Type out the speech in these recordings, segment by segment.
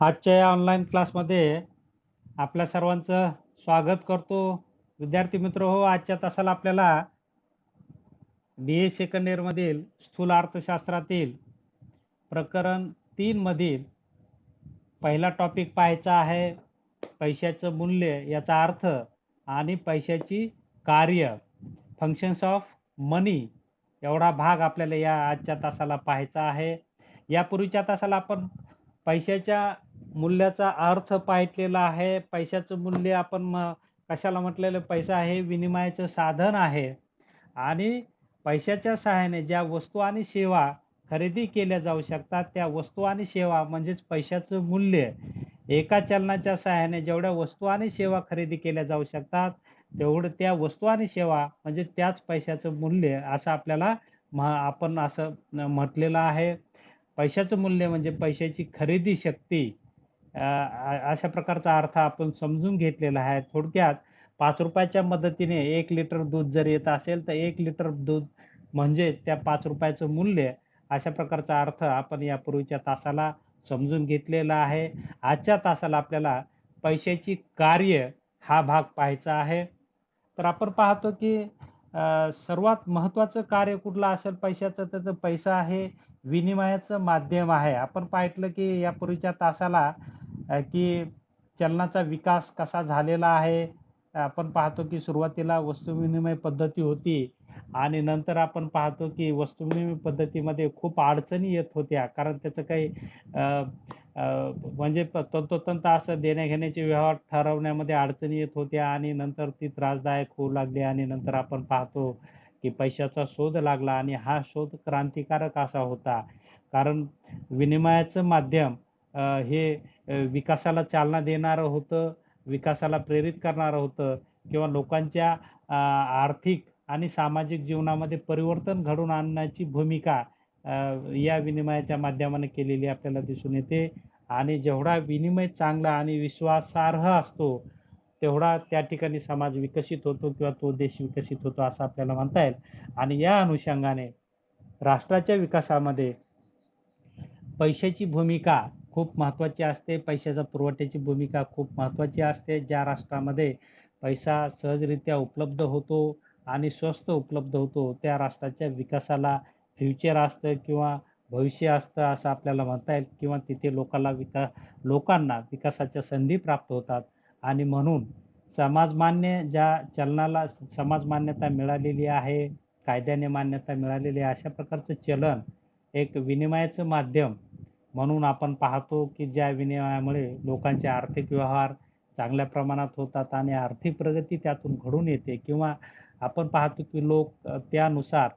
आजच्या या ऑनलाईन क्लासमध्ये आपल्या सर्वांचं स्वागत करतो. विद्यार्थी मित्र हो, आजच्या तासाला आपल्याला BA सेकंड इयरमधील स्थूल अर्थशास्त्रातील प्रकरण 3 मधील पहिला टॉपिक पाहायचा आहे. पैशाचं मूल्य, याचा अर्थ आणि पैशाची कार्य, फंक्शन्स ऑफ मनी, एवढा भाग आपल्याला या आजच्या तासाला पाहायचा आहे. यापूर्वीच्या तासाला आपण पैशाच्या मूल्याचा अर्थ पाहिलेला आहे. पैशाचं मूल्य आपण कशाला म्हटलेलं, पैसा हे विनिमयाचं साधन आहे आणि पैशाच्या सहाय्याने ज्या वस्तू आणि सेवा खरेदी केल्या जाऊ शकतात, त्या वस्तू आणि सेवा म्हणजेच पैशाचं मूल्य. एका चलनाच्या सहाय्याने जेवढ्या वस्तू आणि सेवा खरेदी केल्या जाऊ शकतात, तेवढं त्या वस्तू आणि सेवा म्हणजे त्याच पैशाचं मूल्य, असं आपल्याला आपण असं म्हटलेलं आहे. पैशाचं मूल्य म्हणजे पैशाची खरेदी शक्ती, अशा प्रकारचा अर्थ आपण समजून घेतलेला आहे. थोडक्यात ₹5च्या मदतीने 1 लिटर दूध जर येत असेल, तर 1 लिटर दूध म्हणजे त्या ₹5चं मूल्य, अशा प्रकारचा अर्थ आपण यापूर्वीच्या तासाला समजून घेतलेला आहे. आजच्या तासाला आपल्याला पैशाची कार्य हा भाग पाहायचा आहे. तर आपण पाहतो की सर्वात महत्त्वाचं कार्य कुठलं असेल पैशाचं, तर पैसा हे विनिमयाचं माध्यम आहे. आपण पाहिलं की यापूर्वीच्या तासाला की चलनाचा विकास कसा झालेला आहे. आपण पाहतो की सुरुवातीला वस्तू विनिमय पद्धती होती आणि नंतर आपण पाहतो की वस्तू विनिमय पद्धतीमध्ये खूप अडचणी येत होत्या. कारण त्याचं काही अ, अ, म्हणजे तंतोतंत असं देण्या-घेण्याचे व्यवहार ठरवण्यामध्ये अडचणी येत होत्या आणि नंतर ती त्रासदायक होऊ लागली आणि नंतर आपण पाहतो की पैशाचा शोध लागला आणि हा शोध क्रांतिकारक असा होता. कारण विनिमयाचं माध्यम हे विकासाला चालना देणारं होतं, विकासाला प्रेरित करणारं होतं किंवा लोकांच्या आर्थिक आणि सामाजिक जीवनामध्ये परिवर्तन घडवून आणण्याची भूमिका अ, या विनिमयाच्या माध्यमाने केलेली आपल्याला दिसून येते. आणि जेवढा विनिमय चांगला आणि विश्वासार्ह असतो, तेवढा त्या ठिकाणी समाज विकसित होतो किंवा तो देश विकसित होतो, असं आपल्याला म्हणता येईल. आणि या अनुषंगाने राष्ट्राच्या विकासामध्ये पैशाची भूमिका खूप महत्त्वाची असते. पैशाच्या पुरवठ्याची भूमिका खूप महत्त्वाची असते. ज्या राष्ट्रामध्ये पैसा सहजरित्या उपलब्ध होतो आणि स्वस्त उपलब्ध होतो, त्या राष्ट्राच्या विकासाला फ्युचर असतं किंवा भविष्य असतं, असं आपल्याला म्हणता येईल. किंवा तिथे लोकांना विकासाच्या संधी प्राप्त होतात आणि म्हणून समाजमान्य ज्या चलनाला समाज मान्यता मिळालेली आहे, कायद्याने मान्यता मिळालेली आहे, अशा प्रकारचं चलन एक विनिमयाचं माध्यम म्हणून आपण पाहतो की ज्या विनिमयामुळे लोकांचे आर्थिक व्यवहार चांगल्या प्रमाणात होतात आणि आर्थिक प्रगती त्यातून घडून येते. किंवा आपण पाहतो की लोक त्यानुसार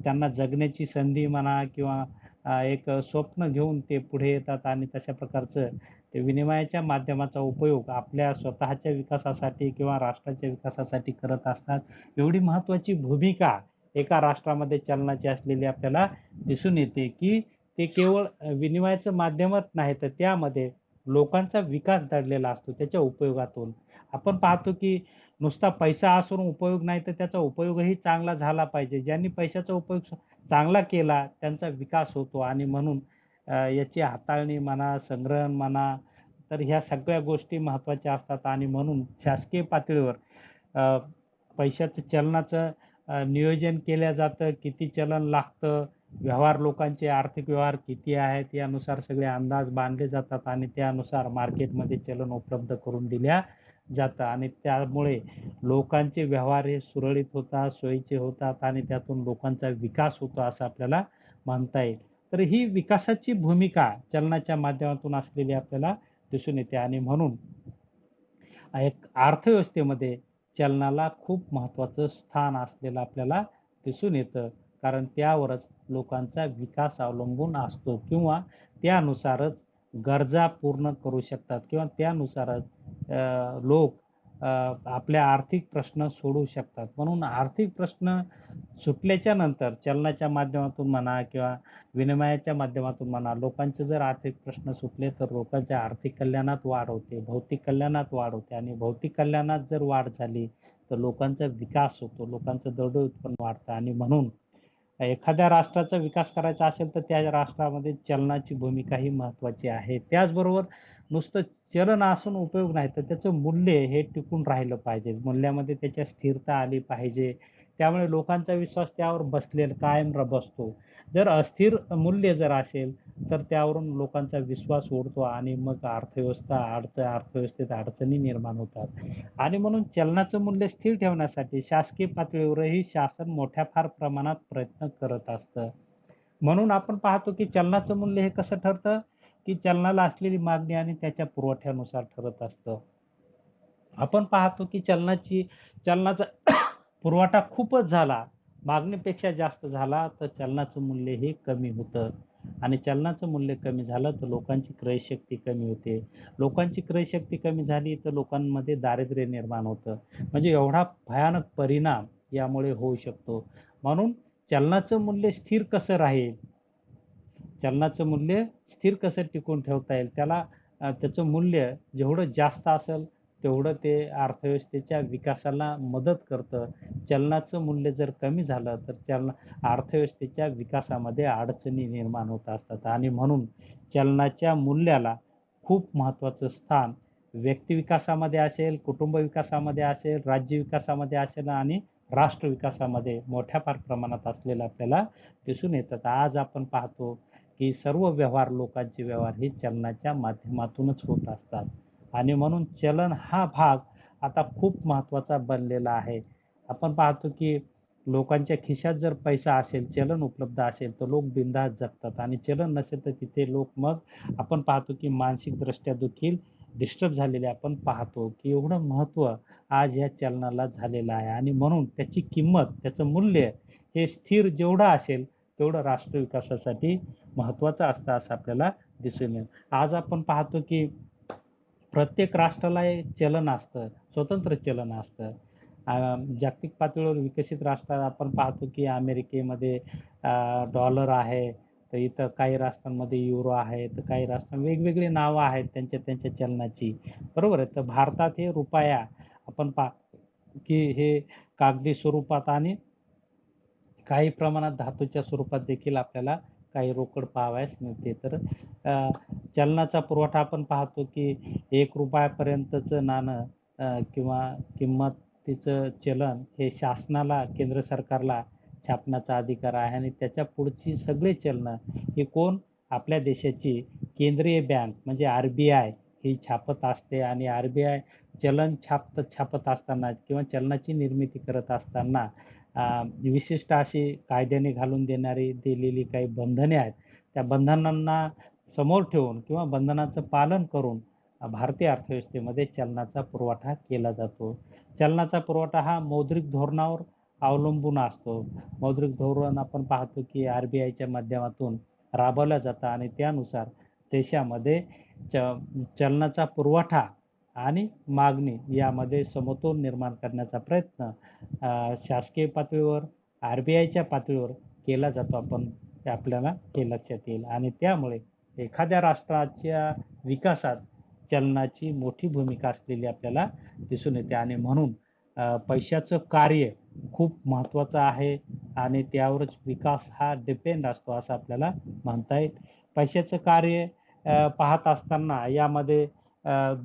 त्यांना जगण्याची संधी म्हणा किंवा एक स्वप्न घेऊन ते पुढे येतात आणि तशा प्रकारचं ते विनिमयाच्या माध्यमाचा उपयोग आपल्या स्वतःच्या विकासासाठी किंवा राष्ट्राच्या विकासासाठी करत असतात. एवढी महत्त्वाची भूमिका एका राष्ट्रामध्ये चलनाची असलेली आपल्याला दिसून येते की ते केवळ विनिमयाचं माध्यमच नाही, तर त्यामध्ये लोकांचा विकास दडलेला असतो त्याच्या उपयोगातून. आपण पाहतो की नुसता पैसा असून उपयोग नाही, तर त्याचा उपयोगही चांगला झाला पाहिजे. ज्यांनी पैशाचा उपयोग चांगला केला त्यांचा विकास होतो आणि म्हणून याची हाताळणी म्हणा, संग्रहण म्हणा, तर ह्या सगळ्या गोष्टी महत्त्वाच्या असतात आणि म्हणून शासकीय पातळीवर अ, पैशाचं चलनाचं नियोजन केलं जातं. किती चलन लागतं, व्यवहार लोकांचे आर्थिक व्यवहार किती आहेत, यानुसार सगळे अंदाज बांधले जातात आणि त्यानुसार मार्केटमध्ये चलन उपलब्ध करून दिल्या जातं आणि त्यामुळे लोकांचे व्यवहार हे सुरळीत होतात, सोयीचे होतात आणि त्यातून लोकांचा विकास होतो, असं आपल्याला म्हणता येईल. तर ही विकासाची भूमिका चलनाच्या माध्यमातून असलेली आपल्याला दिसून येते आणि म्हणून एक अर्थव्यवस्थेमध्ये चलनाला खूप महत्त्वाचं स्थान असलेलं आपल्याला दिसून येतं. कारण त्यावरच लोकांचा विकास अवलंबून असतो किंवा त्यानुसारच गरजा पूर्ण करू शकतात किंवा त्यानुसारच लोक आपल्या आर्थिक प्रश्न सोडवू शकतात. म्हणून आर्थिक प्रश्न सुटल्याच्या नंतर चलनाच्या माध्यमातून म्हणा किंवा विनिमयाच्या माध्यमातून म्हणा, लोकांचे जर आर्थिक प्रश्न सुटले, तर लोकांच्या आर्थिक कल्याणात वाढ होते, भौतिक कल्याणात वाढ होते आणि भौतिक कल्याणात जर वाढ झाली, तर लोकांचा विकास होतो, लोकांचं दरडोई उत्पन्न वाढतं आणि म्हणून एखाद्या राष्ट्राचा विकास करायचा असेल तर त्या राष्ट्रामध्ये चलनाची भूमिका ही महत्त्वाची आहे. त्याचबरोबर नुसतं चलन असून उपयोग नाही, तर त्याचं मूल्य हे टिकून राहिलं पाहिजे. मूल्यामध्ये त्याच्या स्थिरता आली पाहिजे. त्यामुळे लोकांचा विश्वास त्यावर बसलेला कायम बसतो. जर अस्थिर मूल्य जर असेल, तर त्यावरून लोकांचा विश्वास उडतो आणि मग अर्थव्यवस्थेत अडचणी निर्माण होतात. आणि म्हणून चलनाचं मूल्य स्थिर ठेवण्यासाठी शासकीय पातळीवरही शासन मोठ्या फार प्रमाणात प्रयत्न करत असतं. म्हणून आपण पाहतो की चलनाचं मूल्य हे कसं ठरतं, की चलनाला असलेली मागणी आणि त्याच्या पुरवठ्यानुसार ठरत असतं. आपण पाहतो की चलनाचा पुरवठा खूपच झाला, मागणीपेक्षा जास्त झाला, तर चलनाचं मूल्य हे कमी होतं आणि चलनाचं मूल्य कमी झालं तर लोकांची क्रयशक्ती कमी होते. लोकांची क्रयशक्ती कमी झाली तर लोकांमध्ये दारिद्र्य निर्माण होतं. म्हणजे एवढा भयानक परिणाम यामुळे होऊ शकतो. म्हणून चलनाचं मूल्य स्थिर कसं राहील? चलनाचं मूल्य स्थिर कसं टिकवून ठेवता येईल? त्याचं मूल्य जेवढं जास्त असेल, तेवढं ते अर्थव्यवस्थेच्या विकासाला मदत करतं. चलनाचं मूल्य जर कमी झालं, तर अर्थव्यवस्थेच्या विकासामध्ये अडचणी निर्माण होत असतात आणि म्हणून चलनाच्या मूल्याला खूप महत्त्वाचं स्थान व्यक्ती विकासामध्ये असेल, कुटुंब विकासामध्ये असेल, राज्य विकासामध्ये असेल आणि राष्ट्र विकासामध्ये मोठ्या फार प्रमाणात असलेलं आपल्याला दिसून येतात. आज आपण पाहतो की सर्व लोकांचे व्यवहार हे चलनाच्या माध्यमातूनच होत असतात आणि म्हणून चलन हा भाग आता खूप महत्त्वाचा बनलेला आहे. आपण पाहतो की लोकांच्या खिशात जर पैसा असेल, चलन उपलब्ध असेल, तर लोक बिनधास्त जगतात आणि चलन नसेल तर तिथे लोक मग आपण पाहतो की मानसिकदृष्ट्या देखील डिस्टर्ब झालेले आपण पाहतो, की एवढं महत्त्व आज या चलनाला झालेलं आहे आणि म्हणून त्याची किंमत, त्याचं मूल्य हे स्थिर जेवढं असेल, तेवढं राष्ट्र विकासासाठी महत्त्वाचं असतं असं आपल्याला दिसून येईल. आज आपण पाहतो की प्रत्येक राष्ट्राला एक चलन असतं, स्वतंत्र चलन असतं. जागतिक पातळीवर विकसित राष्ट्रात आपण पाहतो की अमेरिकेमध्ये डॉलर आहे, तर इथं काही राष्ट्रांमध्ये युरो आहे, तर काही राष्ट्रांत वेगवेगळी नावं आहेत त्यांच्या त्यांच्या चलनाची. बरोबर आहे. तर भारतात हे रुपया आपण की हे कागदी स्वरूपात आणि काही प्रमाणात धातूच्या स्वरूपात देखील आपल्याला काही रोकड पाहावयास मिळते. तर चलनाचा पुरवठा आपण पाहतो की ₹1 नाणं किंवा किंमतीचं चलन हे शासनाला, केंद्र सरकारला छापण्याचा अधिकार आहे आणि त्याच्या पुढची सगळे चलनं हे कोण? आपल्या देशाची केंद्रीय बँक म्हणजे RBI ही छापत असते आणि RBI चलन छापत असताना किंवा चलनाची निर्मिती करत असताना विशिष्ट अशी कायद्याने घालून दिलेली काही बंधने आहेत. त्या बंधनांना समोर ठेवून किंवा बंधनाचं पालन करून भारतीय अर्थव्यवस्थेमध्ये चलनाचा पुरवठा केला जातो. चलनाचा पुरवठा हा मौद्रिक धोरणावर अवलंबून असतो. मौद्रिक धोरण आपण पाहतो की RBIच्या माध्यमातून राबवलं जातं आणि त्यानुसार देशामध्ये चलनाचा पुरवठा आणि मागणी यामध्ये समतोल निर्माण करण्याचा प्रयत्न शासकीय पातळीवर, RBIच्या पातळीवर केला जातो. ते आपल्याला हे लक्षात येईल आणि त्यामुळे एखाद्या राष्ट्राच्या विकासात चलनाची मोठी भूमिका असलेली आपल्याला दिसून येते आणि म्हणून पैशाचं कार्य खूप महत्त्वाचं आहे आणि त्यावरच विकास हा डिपेंड असतो असं आपल्याला म्हणता येईल. पैशाचं कार्य पाहत असताना यामध्ये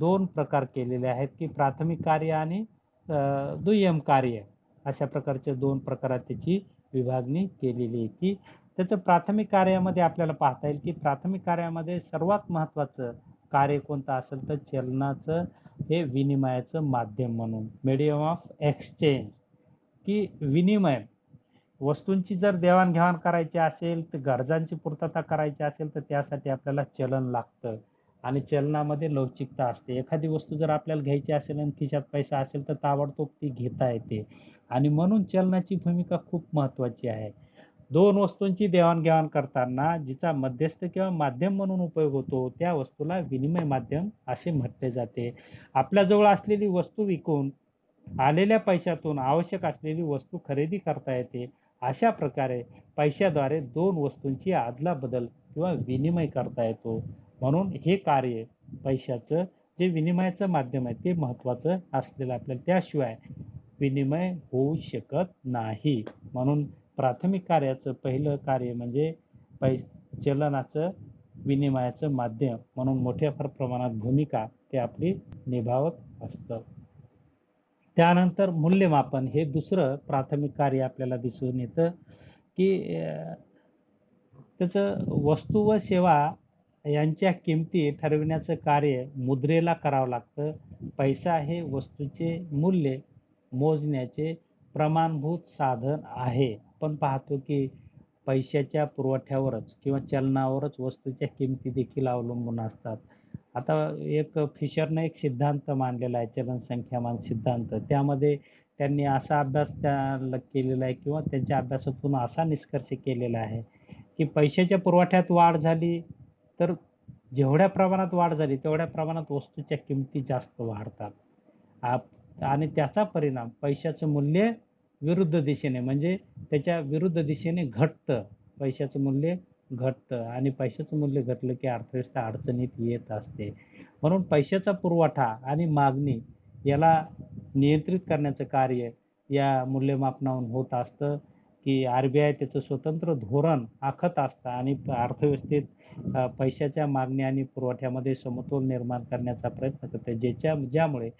2 प्रकार केलेले आहेत, की प्राथमिक कार्य आणि दुय्यम कार्य अशा प्रकारच्या 2 प्रकारात त्याची विभागणी केलेली आहे, की त्याचं प्राथमिक कार्यामध्ये आपल्याला पाहता येईल, की प्राथमिक कार्यामध्ये सर्वात महत्त्वाचं कार्य कोणतं असेल तर चलनाचं हे विनिमयाचं माध्यम म्हणून मीडियम ऑफ एक्सचेंज, की विनिमय वस्तूंची जर देवाणघेवाण करायची असेल, तर गरजांची पूर्तता करायची असेल, तर त्यासाठी आपल्याला चलन लागतं आणि चलनामध्ये लवचिकता असते. एखादी वस्तू जर आपल्याला घ्यायची असेल आणि खिशात पैसा असेल, तर ताबडतोब ती घेता येते आणि म्हणून चलनाची भूमिका खूप महत्त्वाची आहे. 2 वस्तूंची देवाणघेवाण करताना जिचा मध्यस्थ किंवा माध्यम म्हणून उपयोग होतो, त्या वस्तूला विनिमय माध्यम असे म्हटले जाते. आपल्याजवळ असलेली वस्तू विकून आलेल्या पैशातून आवश्यक असलेली वस्तू खरेदी करता येते. अशा प्रकारे पैशाद्वारे 2 वस्तूंची अदलाबदल किंवा विनिमय करता येतो. म्हणून हे कार्य पैशाचं जे विनिमयाचं माध्यम आहे ते महत्त्वाचं असलेलं आपल्याला त्याशिवाय विनिमय होऊ शकत नाही. म्हणून प्राथमिक कार्याचं पहिलं कार्य म्हणजे पै चलनाचं विनिमयाचं माध्यम म्हणून मोठ्या प्रमाणात भूमिका ते आपली निभावत असतं. त्यानंतर मूल्यमापन हे दुसरं प्राथमिक कार्य आपल्याला दिसून येतं की त्याचं वस्तू व सेवा यांच्या किमती ठरविण्याचं कार्य मुद्रेला करावं लागतं. पैसा हे वस्तूचे मूल्य मोजण्याचे प्रमाणभूत साधन आहे. आपण पाहतो की पैशाच्या पुरवठ्यावरच किंवा चलनावरच वस्तूच्या किमती देखील अवलंबून असतात. आता एक फिशरने एक सिद्धांत मांडलेला आहे, चलन संख्यामान सिद्धांत. त्यामध्ये त्यांनी असा अभ्यास केलेला आहे किंवा त्यांच्या अभ्यासातून असा निष्कर्ष केलेला आहे की पैशाच्या पुरवठ्यात वाढ झाली तर जेवढ्या प्रमाणात वाढ झाली तेवढ्या प्रमाणात वस्तूच्या किमती जास्त वाढतात आणि त्याचा परिणाम पैशाचं मूल्य विरुद्ध दिशेने म्हणजे त्याच्या विरुद्ध दिशेने घटतं. पैशाचं मूल्य घटतं आणि पैशाचं मूल्य घटलं की अर्थव्यवस्था अडचणीत येत असते. म्हणून पैशाचा पुरवठा आणि मागणी याला नियंत्रित करण्याचं कार्य या मूल्यमापनावरून होत असतं की RBI त्याचं स्वतंत्र धोरण आखत असतं आणि अर्थव्यवस्थेत पैशाच्या मागणी आणि पुरवठ्यामध्ये समतोल निर्माण करण्याचा प्रयत्न करते, ज्यामुळे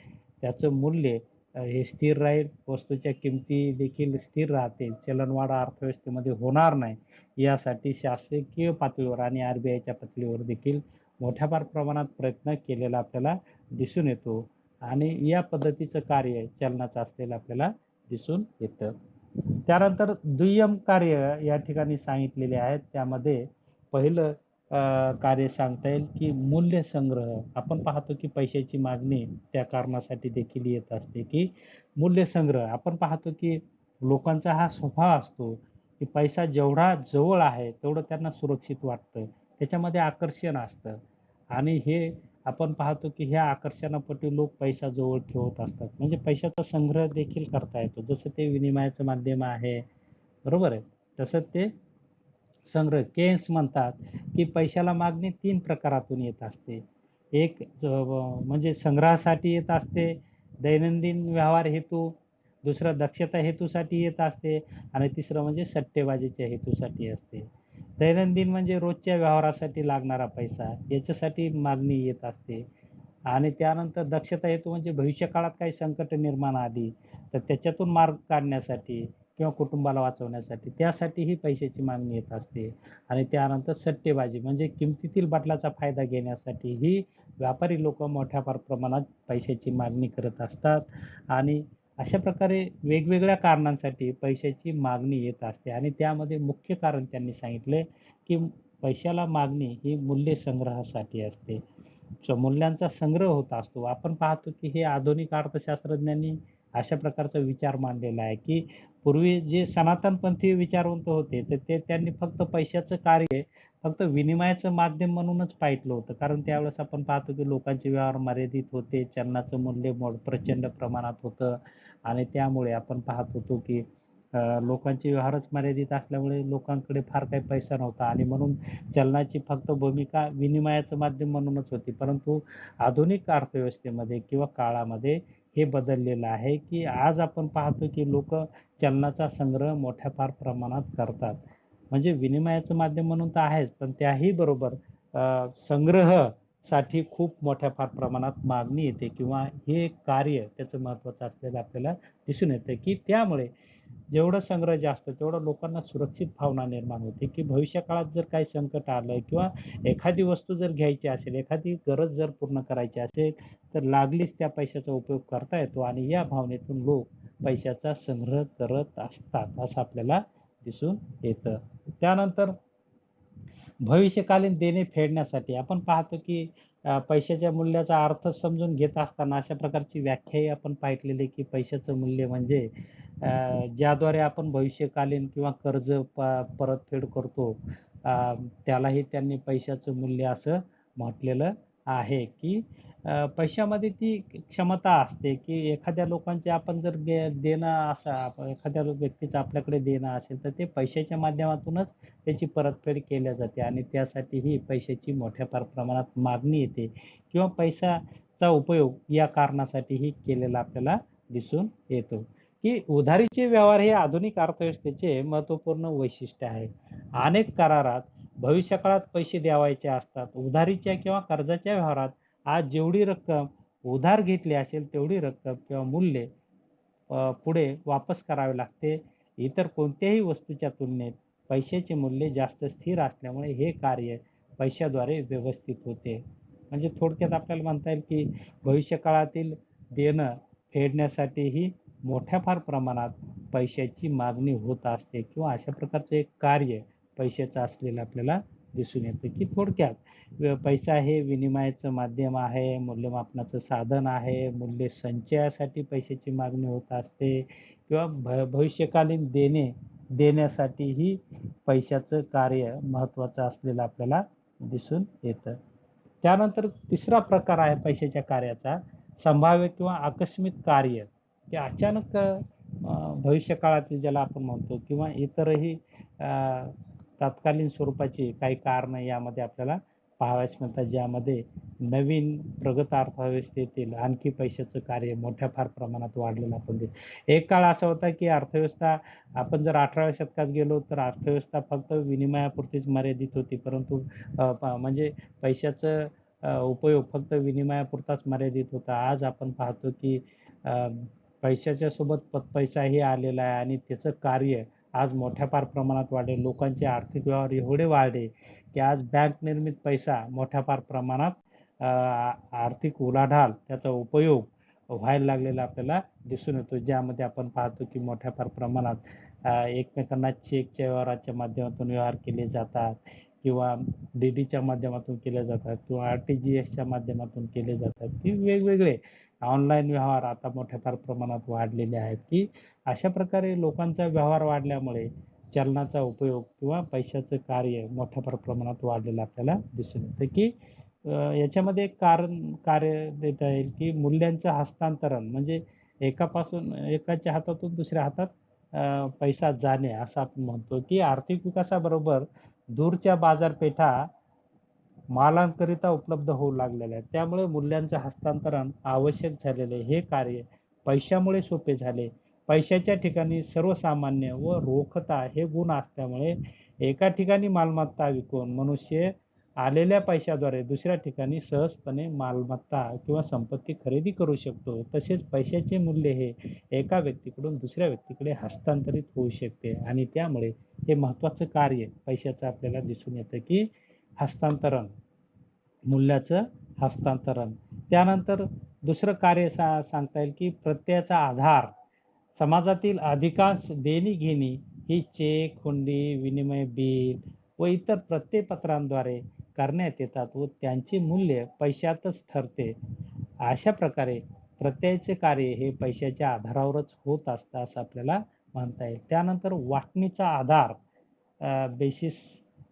त्याचं मूल्य हे स्थिर राहील, वस्तूच्या किमती देखील स्थिर राहतील, चलनवाढ अर्थव्यवस्थेमध्ये होणार नाही. यासाठी शासकीय पातळीवर आणि RBIच्या पातळीवर देखील मोठ्या प्रमाणात प्रयत्न केलेला आपल्याला दिसून येतो आणि या पद्धतीचं कार्य चलनाचं असलेलं आपल्याला दिसून येतं. त्यानंतर दुय्यम कार्य या ठिकाणी सांगितलेले आहेत. त्यामध्ये पहिलं कार्य सांगता येईल की मूल्य संग्रह. आपण पाहतो की पैशाची मागणी त्या कारणासाठी देखील येत असते की मूल्य संग्रह. आपण पाहतो की लोकांचा हा स्वभाव असतो की पैसा जेवढा जवळ आहे तेवढं त्यांना सुरक्षित वाटतं, त्याच्यामध्ये आकर्षण असतं आणि हे आपण पाहतो की ह्या आकर्षणापोटी लोक पैसा जवळ ठेवत असतात. म्हणजे पैशाचा संग्रह देखील करता येतो. जसं ते विनिमयाचं माध्यम आहे, बरोबर आहे, तसं ते संग्रह. केन्स म्हणतात की पैशाला मागणी 3 प्रकारातून येत असते. एक म्हणजे संग्रहासाठी येत असते, दैनंदिन व्यवहार हेतू, दुसरं दक्षता हेतूसाठी येत असते आणि तिसरं म्हणजे सट्टेबाजीच्या हेतूसाठी असते. दैनंदिन म्हणजे रोजच्या व्यवहारासाठी लागणारा पैसा, याच्यासाठी मागणी येत असते आणि त्यानंतर दक्षता हेतू म्हणजे भविष्यकाळात काही संकट निर्माण आली तर त्याच्यातून मार्ग काढण्यासाठी किंवा कुटुंबाला वाचवण्यासाठी त्यासाठी ही पैशाची मागणी येत असते आणि त्यानंतर सट्टेबाजी म्हणजे किमतीतील बदलाचा फायदा घेण्यासाठी ही व्यापारी लोक मोठ्या प्रमाणात पैशाची मागणी करत असतात आणि अशा प्रकारे वेगवेगळ्या कारणांसाठी पैशाची मागणी येत असते आणि त्यामध्ये मुख्य कारण त्यांनी सांगितले की पैशाला मागणी ही मूल्य संग्रहासाठी असते. मूल्यांचा संग्रह होत असतो. आपण पाहतो की हे आधुनिक अर्थशास्त्रज्ञांनी अशा प्रकारचा विचार मांडलेला आहे की पूर्वी जे सनातनपंथी विचारवंत होते तर ते त्यांनी फक्त पैशाचं कार्य फक्त विनिमयाचं माध्यम म्हणूनच पाहिलं होतं. कारण त्यावेळेस आपण पाहतो की लोकांचे व्यवहार मर्यादित होते, चलनाचं मूल्य प्रचंड प्रमाणात होतं आणि त्यामुळे आपण पाहत होतो की लोकांचे व्यवहारच मर्यादित असल्यामुळे लोकांकडे फार काही पैसा नव्हता आणि म्हणून चलनाची फक्त भूमिका विनिमयाचं माध्यम म्हणूनच होती. परंतु आधुनिक अर्थव्यवस्थेमध्ये किंवा काळामध्ये हे बदललेलं आहे की आज आपण पाहतो की लोक चलनाचा संग्रह मोठ्या प्रमाणात करतात. म्हणजे विनिमयाचं माध्यम म्हणून तर आहेच, पण त्याही बरोबर संग्रहासाठी खूप मोठ्या प्रमाणात मागणी येते किंवा हे कार्य त्याचं महत्त्वाचं असलेलं आपल्याला दिसून येतं की त्यामुळे जेवढं संग्रह जास्त तेवढं लोकांना सुरक्षित भावना निर्माण होते की भविष्य काळात जर काही संकट आलं किंवा एखादी वस्तू जर घ्यायची असेल, एखादी गरज जर पूर्ण करायची असेल तर लागलीच त्या पैशाचा उपयोग करता येतो आणि या भावनेतून लोक पैशाचा संग्रह करत असतात असं आपल्याला दिसून येतं. त्यानंतर भविष्यकालीन देणे फेडण्यासाठी आपण पाहतो की पैशाच्या मूल्याचा अर्थ समजून घेत असताना अशा प्रकारची व्याख्याही आपण पाहिलेली की पैशाचं मूल्य म्हणजे ज्याद्वारे आपण भविष्यकालीन किंवा कर्ज परतफेड करतो त्यालाही त्यांनी पैशाचं मूल्य असं म्हटलेलं आहे की पैशामध्ये ती क्षमता असते की एखाद्या लोकांचे आपण जर देणं असं एखाद्या व्यक्तीचं आपल्याकडे देणं असेल तर ते पैशाच्या माध्यमातूनच त्याची परतफेड केल्या जाते आणि त्यासाठीही पैशाची मोठ्या प्रमाणात मागणी येते किंवा पैशाचा उपयोग या कारणासाठीही केलेला आपल्याला दिसून येतो की उधारीचे व्यवहार हे आधुनिक अर्थव्यवस्थेचे महत्त्वपूर्ण वैशिष्ट्य आहे. अनेक करारात भविष्यकाळात पैसे द्यावयाचे असतात. उधारीच्या किंवा कर्जाच्या व्यवहारात आज जेवढी रक्कम उधार घेतली असेल तेवढी रक्कम किंवा मूल्य पुढे वापस करावे लागते. इतर कोणत्याही वस्तूच्या तुलनेत पैशाचे मूल्य जास्त स्थिर असल्यामुळे हे कार्य पैशाद्वारे व्यवस्थित होते. म्हणजे थोडक्यात आपल्याला म्हणता येईल की भविष्यकाळातील देणं फेडण्यासाठीही मोठ्या फार प्रमाणात पैशाची मागणी होत असते किंवा अशा प्रकारचं एक कार्य पैशाचं असलेलं आपल्याला दिसून येतं, की थोडक्यात पैसा हे विनिमयाचं माध्यम आहे, मूल्यमापनाचं साधन आहे, मूल्य संचयासाठी पैशाची मागणी होत असते किंवा भविष्यकालीन देण्यासाठीही पैशाचं कार्य महत्त्वाचं असलेलं आपल्याला दिसून येतं. त्यानंतर तिसरा प्रकार आहे पैशाच्या कार्याचा संभाव्य किंवा आकस्मिक कार्य, की अचानक भविष्यकाळातील ज्याला आपण म्हणतो किंवा इतरही तत्कालीन स्वरूपाची काही कारणं यामध्ये आपल्याला पाहावयास मिळतात, ज्यामध्ये नवीन प्रगत अर्थव्यवस्थेतील आणखी पैशाचं कार्य मोठ्या फार प्रमाणात वाढलेलं आपण दिसतं. एक काळ असा होता की अर्थव्यवस्था आपण जर 18व्या शतकात गेलो तर अर्थव्यवस्था फक्त विनिमयापुरतीच मर्यादित होती. परंतु म्हणजे पैशाचं उपयोग फक्त विनिमयापुरताच मर्यादित होता. आज आपण पाहतो की पैशाच्या सोबत पैसाही आलेला आहे आणि त्याचं कार्य आज मोठ्या फार प्रमाणात वाढले. लोकांचे आर्थिक व्यवहार एवढे वाढले की आज बँक निर्मित पैसा मोठ्या फार प्रमाणात आर्थिक उलाढाल त्याचा उपयोग व्हायला लागलेला आपल्याला दिसून येतो. ज्यामध्ये आपण पाहतो की मोठ्या फार प्रमाणात एकमेकांना चेकच्या व्यवहाराच्या माध्यमातून व्यवहार केले जातात किंवा डी-डीच्या माध्यमातून केले जातात किंवा आर-टी-जी-एसच्या माध्यमातून केले जातात, की वेगवेगळे ऑनलाईन व्यवहार आता मोठ्या फार प्रमाणात वाढलेले आहेत, की अशा प्रकारे लोकांचा व्यवहार वाढल्यामुळे चलनाचा उपयोग किंवा पैशाचं कार्य मोठ्या प्रमाणात वाढलेलं आपल्याला दिसून येतं, की याच्यामध्ये एक कार्य देता येईल, की मूल्यांचं हस्तांतरण म्हणजे एकाच्या हातातून दुसऱ्या हातात पैसा जाणे असं आपण म्हणतो, की आर्थिक विकासाबरोबर दूरच्या बाजारपेठा मालांकरिता उपलब्ध होऊ लागलेल्या आहेत. त्यामुळे मूल्यांचं हस्तांतरण आवश्यक झालेले हे कार्य पैशामुळे सोपे झाले. पैशाच्या ठिकाणी सर्वसामान्य व रोखता हे गुण असल्यामुळे एका ठिकाणी मालमत्ता विकून मनुष्य आलेल्या पैशाद्वारे दुसऱ्या ठिकाणी सहजपणे मालमत्ता किंवा संपत्ती खरेदी करू शकतो. तसेच पैशाचे मूल्य हे एका व्यक्तीकडून दुसऱ्या व्यक्तीकडे हस्तांतरित होऊ शकते आणि त्यामुळे हे महत्त्वाचं कार्य पैशाचं आपल्याला दिसून येतं, की हस्तांतरण, मूल्याचं हस्तांतरण. त्यानंतर दुसरं कार्य सांगता येईल, की प्रत्ययाचा आधार. समाजातील अधिकांश देणी-घेणी ही चेक, हुंडी, विनिमय बिल व इतर प्रत्ययपत्रांद्वारे करण्यात येतात व त्यांचे मूल्य पैशातच ठरते. अशा प्रकारे प्रत्ययाचे कार्य हे पैशाच्या आधारावरच होत असतं असं आपल्याला म्हणता येईल. त्यानंतर वाटणीचा आधार, बेसिस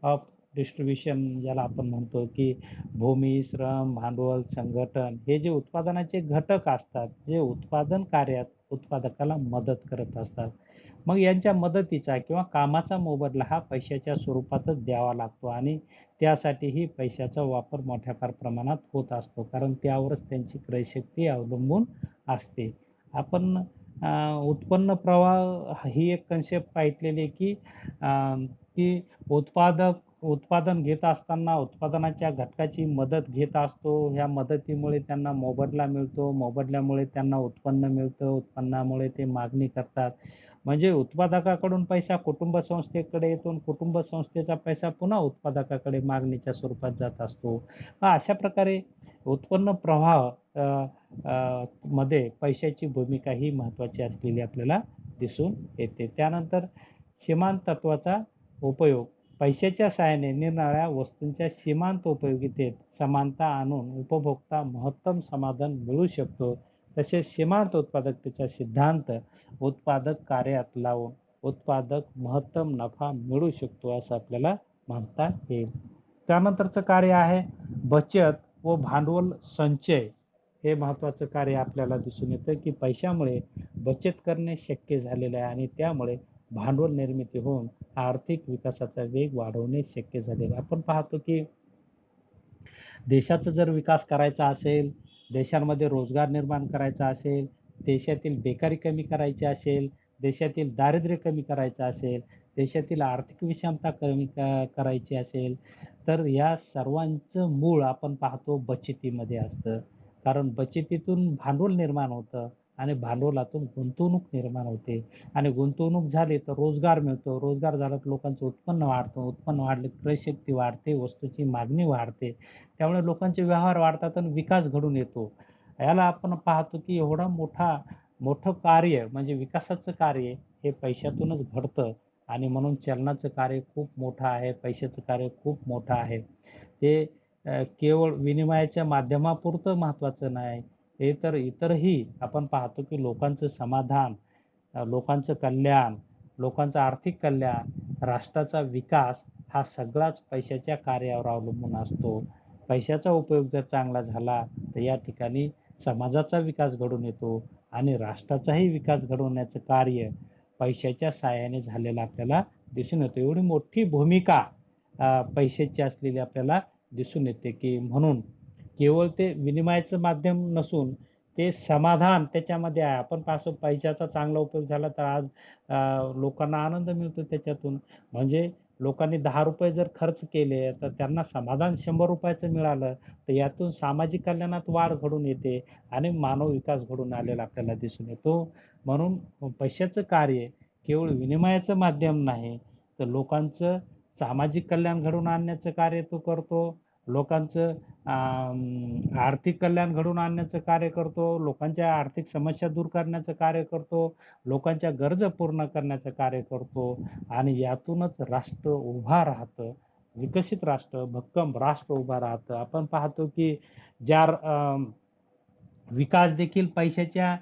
ऑफ डिस्ट्रिब्युशन ज्याला आपण म्हणतो, की भूमी, श्रम, भांडवल, संघटन हे जे उत्पादनाचे घटक असतात, जे उत्पादन कार्यात उत्पादकाला मदत करत असतात. मग यांच्या मदतीचा किंवा कामाचा मोबदला हा पैशाच्या स्वरूपातच द्यावा लागतो आणि त्यासाठीही पैशाचा वापर मोठ्या फार प्रमाणात होत असतो. कारण त्यावरच त्यांची क्रयशक्ती अवलंबून असते. आपण उत्पन्न प्रवाह ही एक कन्सेप्ट पाहिलेली आहे, की उत्पादन घेत असताना उत्पादनाच्या घटकाची मदत घेत असतो. ह्या मदतीमुळे त्यांना मोबदला मिळतो. मोबदल्यामुळे त्यांना उत्पन्न मिळतं. उत्पन्नामुळे ते मागणी करतात. म्हणजे उत्पादकाकडून पैसा कुटुंब संस्थेकडे येतो. कुटुंब संस्थेचा पैसा पुन्हा उत्पादकाकडे मागणीच्या स्वरूपात जात असतो. अशा प्रकारे उत्पन्न प्रवाह मध्ये पैशाची भूमिका ही महत्त्वाची असलेली आपल्याला दिसून येते. त्यानंतर सीमांत तत्वाचा उपयोग. पैशाच्या सहाय्याने निरनिराळ्या वस्तूंच्या सीमांत उपयोगितेत समानता आणून उपभोक्ता महत्तम समाधान मिळू शकतो. तसेच सीमांत उत्पादकतेचा सिद्धांत उत्पादक कार्यात लावून उत्पादक महत्तम नफा मिळू शकतो असं आपल्याला म्हणता येईल. त्यानंतरचं कार्य आहे बचत व भांडवल संचय. हे महत्त्वाचं कार्य आपल्याला दिसून येतं, की पैशामुळे बचत करणे शक्य झालेलं आहे आणि त्यामुळे भांडवल निर्मिती होऊन आर्थिक विकासाचा वेग वाढवणे शक्य झालेलं. आपण पाहतो, की देशाचा जर विकास करायचा असेल, देशांमध्ये रोजगार निर्माण करायचा असेल, देशातील बेकारी कमी करायची असेल, देशातील दारिद्र्य कमी करायचं असेल, देशातील आर्थिक विषमता कमी करायची असेल, तर या सर्वांचं मूळ आपण पाहतो बचतीमध्ये असतं. कारण बचतीतून भांडवल निर्माण होतं आणि भांडवलातून गुंतवणूक निर्माण होते आणि गुंतवणूक झाली तर रोजगार मिळतो. रोजगार झाला तर लोकांचं उत्पन्न वाढतं. उत्पन्न वाढलं की क्रयशक्ती वाढते, वस्तूची मागणी वाढते. त्यामुळे लोकांचे व्यवहार वाढतात आणि विकास घडून येतो. याला आपण पाहतो की मोठं कार्य म्हणजे विकासाचं कार्य हे पैशातूनच घडतं आणि म्हणून चलनाचं कार्य खूप मोठं आहे, पैशाचं कार्य खूप मोठं आहे. ते केवळ विनिमयाच्या माध्यमापुरतं महत्त्वाचं नाही. हे तर इतरही आपण पाहतो की लोकांचं समाधान, लोकांचं कल्याण, लोकांचं आर्थिक कल्याण, राष्ट्राचा विकास हा सगळाच पैशाच्या कार्यावर अवलंबून असतो. पैशाचा उपयोग जर चांगला झाला तर या ठिकाणी समाजाचा विकास घडून येतो आणि राष्ट्राचाही विकास घडवण्याचं कार्य पैशाच्या सहाय्याने झालेलं आपल्याला दिसून येतं. एवढी मोठी भूमिका पैशाची असलेली आपल्याला दिसून येते की म्हणून केवळ ते विनिमयाचं माध्यम नसून ते समाधान त्याच्यामध्ये आहे. आपण पाहतो पैशाचा चांगला उपयोग झाला तर आज लोकांना आनंद मिळतो त्याच्यातून. म्हणजे लोकांनी ₹10 जर खर्च केले तर त्यांना समाधान ₹100चं मिळालं, तर यातून सामाजिक कल्याणात वाढ घडून येते आणि मानव विकास घडून आलेला आपल्याला दिसून येतो. म्हणून पैशाचं कार्य केवळ विनिमयाचं माध्यम नाही, तर लोकांचं सामाजिक कल्याण घडवून आणण्याचं कार्य तो करतो. लोकांचं आर्थिक कल्याण घडवून आणण्याचं कार्य करतो. लोकांच्या आर्थिक समस्या दूर करण्याचं कार्य करतो. लोकांच्या गरजा पूर्ण करण्याचं कार्य करतो आणि यातूनच राष्ट्र उभा राहतं. विकसित राष्ट्र, भक्कम राष्ट्र उभं राहतं. आपण पाहतो की ज्या विकास देखील पैशाच्या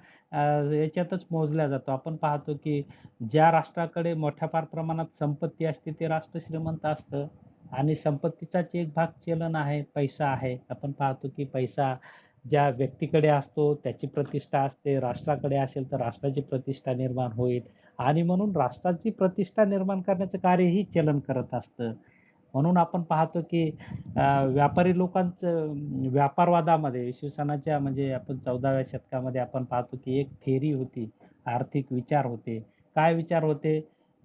याच्यातच मोजला जातो. आपण पाहतो की ज्या राष्ट्राकडे मोठ्या फार प्रमाणात संपत्ती असते ते राष्ट्र श्रीमंत असतं आणि संपत्तीचाच एक भाग चलन आहे, पैसा आहे. आपण पाहतो की पैसा ज्या व्यक्तीकडे असतो त्याची प्रतिष्ठा असते, राष्ट्राकडे असेल तर राष्ट्राची प्रतिष्ठा निर्माण होईल आणि म्हणून राष्ट्राची प्रतिष्ठा निर्माण करण्याचं कार्यही चलन करत असतं. म्हणून आपण पाहतो की व्यापारी लोकांचं व्यापारवादामध्ये इसवी सनाच्या म्हणजे आपण 14व्या शतकामध्ये आपण पाहतो की एक थिअरी होती, आर्थिक विचार होते. काय विचार होते?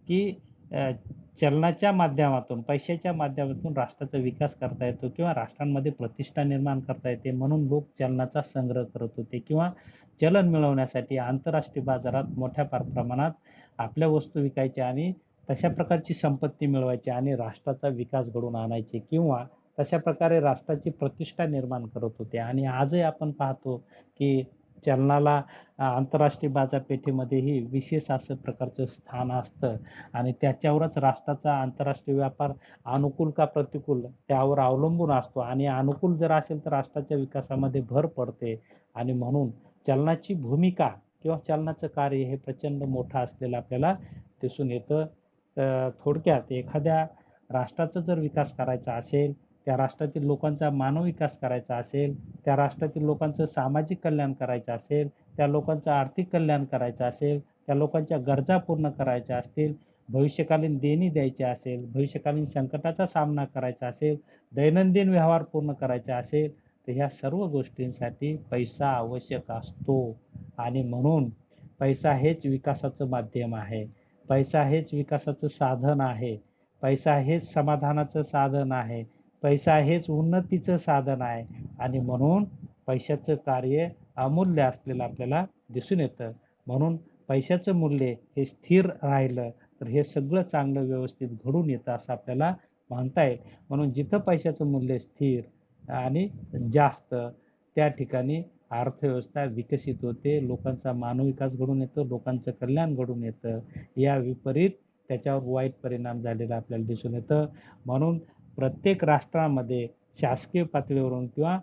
की अ, चलनाच्या माध्यमातून, पैशाच्या माध्यमातून राष्ट्राचा विकास करता येतो किंवा राष्ट्रांमध्ये प्रतिष्ठा निर्माण करता येते म्हणून लोक चलनाचा संग्रह करत होते किंवा चलन मिळवण्यासाठी आंतरराष्ट्रीय बाजारात मोठ्या प्रमाणात आपल्या वस्तू विकायच्या आणि तशा प्रकारची संपत्ती मिळवायची आणि राष्ट्राचा विकास घडवून आणायचे किंवा तशा प्रकारे राष्ट्राची प्रतिष्ठा निर्माण करत होते आणि आजही आपण पाहतो की चलनाला आंतरराष्ट्रीय बाजारपेठेमध्येही विशेष असं प्रकारचं स्थान असतं आणि त्याच्यावरच राष्ट्राचा आंतरराष्ट्रीय व्यापार अनुकूल का प्रतिकूल त्यावर अवलंबून असतो आणि अनुकूल जर असेल तर राष्ट्राच्या विकासामध्ये भर पडते आणि म्हणून चलनाची भूमिका किंवा चलनाचं कार्य हे प्रचंड मोठं असलेलं आपल्याला दिसून येतं. थोडक्यात एखाद्या राष्ट्राचा जर विकास करायचा असेल, त्या राष्ट्रातील लोकांचा मानव विकास करायचा असेल, त्या राष्ट्रातील लोकांचं सामाजिक कल्याण करायचं असेल, त्या लोकांचं आर्थिक कल्याण करायचं असेल, त्या लोकांच्या गरजा पूर्ण करायच्या असतील, भविष्यकालीन देणी द्यायची असेल, भविष्यकालीन संकटाचा सामना करायचा असेल, दैनंदिन व्यवहार पूर्ण करायचे असेल, तर ह्या सर्व गोष्टींसाठी पैसा आवश्यक असतो आणि म्हणून पैसा हेच विकासाचं माध्यम आहे. पैसा हेच विकासाचं साधन आहे. पैसा हेच समाधानाचं साधन आहे. पैसा हेच उन्नतीचं साधन आहे आणि म्हणून पैशाचं कार्य अमूल्य असलेलं आपल्याला दिसून येतं. म्हणून पैशाचं मूल्य हे स्थिर राहिलं तर हे सगळं चांगलं व्यवस्थित घडून येतं असं आपल्याला म्हणता येईल. म्हणून जिथं पैशाचं मूल्य स्थिर आणि जास्त त्या ठिकाणी अर्थव्यवस्था विकसित होते, लोकांचा मानव विकास घडून येतो, लोकांचं कल्याण घडून येतं. या विपरीत त्याच्यावर वाईट परिणाम झालेला आपल्याला दिसून येतं. म्हणून प्रत्येक राष्ट्रामध्ये शासकीय पातळीवरून किंवा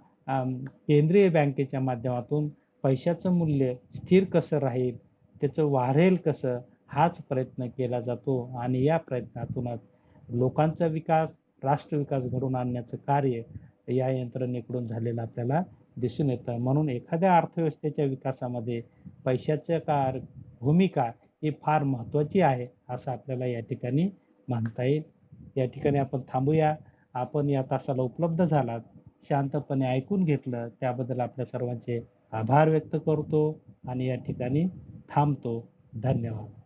केंद्रीय बँकेच्या माध्यमातून पैशाचं मूल्य स्थिर कसं राहील, त्याचं वाढेल कसं, हाच प्रयत्न केला जातो आणि या प्रयत्नातूनच लोकांचा विकास, राष्ट्र विकास घडवून आणण्याचं कार्य या यंत्रणेकडून झालेलं आपल्याला दिसून येतं. म्हणून एखाद्या अर्थव्यवस्थेच्या विकासामध्ये पैशाचं भूमिका ही फार महत्त्वाची आहे, असं आपल्याला या ठिकाणी म्हणता येईल. या ठिकाणी आपण थांबूया. आपण या तासाला उपलब्ध झालात, शांतपणे ऐकून घेतलं त्याबद्दल आपल्या सर्वांचे आभार व्यक्त करतो. आणि या ठिकाणी थांबतो. धन्यवाद.